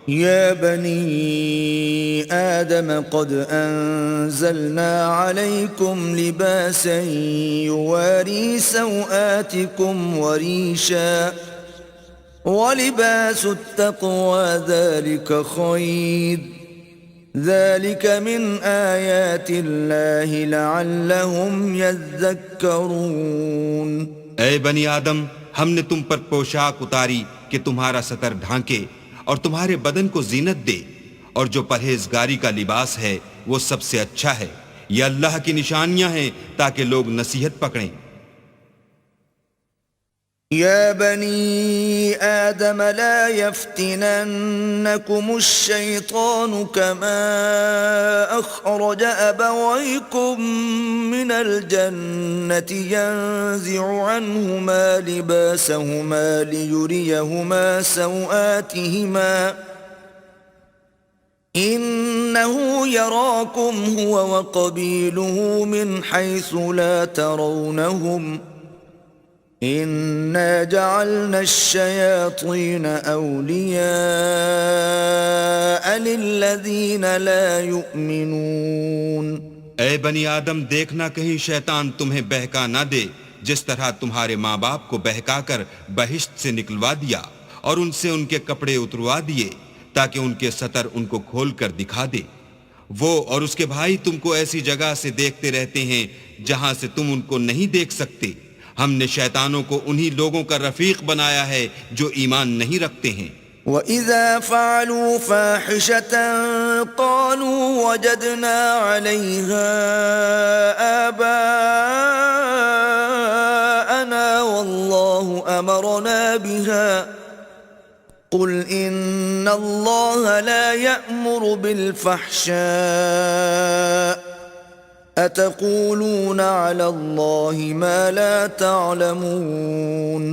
يا بني آدم قد أنزلنا عليكم لباسا يواري سوآتكم وريشا ولباس التقوى ذلك خير ذلك من آيات الله لعلهم يذكرون۔ اے بنی آدم، ہم نے تم پر پوشاک اتاری کہ تمہارا ستر ڈھانکے اور تمہارے بدن کو زینت دے، اور جو پرہیزگاری کا لباس ہے وہ سب سے اچھا ہے۔ یہ اللہ کی نشانیاں ہیں تاکہ لوگ نصیحت پکڑیں۔ يا بني آدم لا يفتننكم الشيطان كما أخرج أبويكم من الجنة ينزع عنهما لباسهما ليريهما سوآتهما إنه يراكم هو وقبيله من حيث لا ترونهم إِنَّا جَعَلْنَا الشَّيَاطِينَ أَوْلِيَاءَ لِلَّذِينَ لَا يُؤْمِنُونَ۔ اے بنی آدم، دیکھنا کہیں شیطان تمہیں بہکا نہ دے، جس طرح تمہارے ماں باپ کو بہکا کر بہشت سے نکلوا دیا اور ان سے ان کے کپڑے اتروا دیے تاکہ ان کے ستر ان کو کھول کر دکھا دے۔ وہ اور اس کے بھائی تم کو ایسی جگہ سے دیکھتے رہتے ہیں جہاں سے تم ان کو نہیں دیکھ سکتے۔ ہم نے شیطانوں کو انہی لوگوں کا رفیق بنایا ہے جو ایمان نہیں رکھتے ہیں۔ وَإِذَا فَعَلُوا فَاحِشَةً قَالُوا وَجَدْنَا عَلَيْهَا آبَاءَنَا وَاللَّهُ أَمَرَنَا بِهَا قُلْ إِنَّ اللَّهَ لَا يَأْمُرُ بِالْفَحْشَاءِ أَتَقُولُونَ عَلَى اللَّهِ مَا لَا تَعْلَمُونَ۔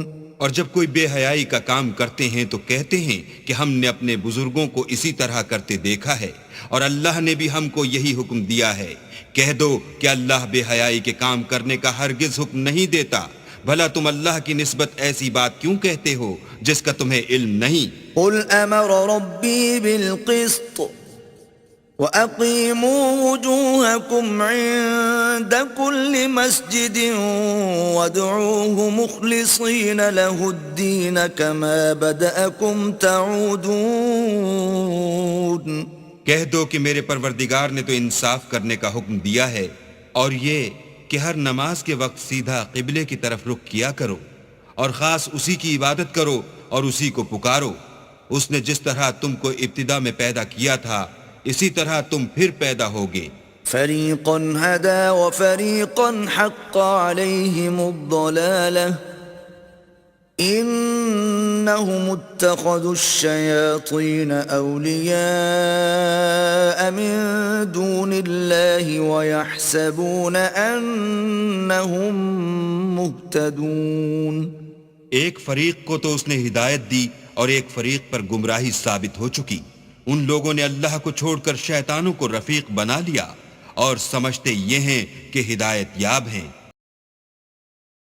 اور جب کوئی بے حیائی کا کام کرتے ہیں تو کہتے ہیں کہ ہم نے اپنے بزرگوں کو اسی طرح کرتے دیکھا ہے، اور اللہ نے بھی ہم کو یہی حکم دیا ہے۔ کہہ دو کہ اللہ بے حیائی کے کام کرنے کا ہرگز حکم نہیں دیتا۔ بھلا تم اللہ کی نسبت ایسی بات کیوں کہتے ہو جس کا تمہیں علم نہیں؟ قُلْ أَمَرَ رَبِّي بِالْقِسْطِ وَأَقِيمُوا وُجُوهَكُمْ عِندَ كُلِّ مَسْجِدٍ وَادْعُوهُ مُخْلِصِينَ لَهُ الدِّينَ كَمَا بَدَأَكُمْ تَعُودُونَ۔ کہہ دو کہ میرے پروردگار نے تو انصاف کرنے کا حکم دیا ہے، اور یہ کہ ہر نماز کے وقت سیدھا قبلے کی طرف رخ کیا کرو، اور خاص اسی کی عبادت کرو اور اسی کو پکارو۔ اس نے جس طرح تم کو ابتدا میں پیدا کیا تھا اسی طرح تم پھر پیدا ہوگے۔ فَرِيقًا هَدَى وَفَرِيقًا حَقَّ عَلَيْهِمُ الضَّلَالَةُ إِنَّهُمُ اتَّخَذُوا الشَّيَاطِينَ أَوْلِيَاءَ مِن دُونِ اللَّهِ وَيَحْسَبُونَ أَنَّهُم مُّهْتَدُونَ۔ ایک فریق کو تو اس نے ہدایت دی اور ایک فریق پر گمراہی ثابت ہو چکی۔ ان لوگوں نے اللہ کو چھوڑ کر شیطانوں کو رفیق بنا لیا اور سمجھتے یہ ہیں کہ ہدایت یاب ہیں۔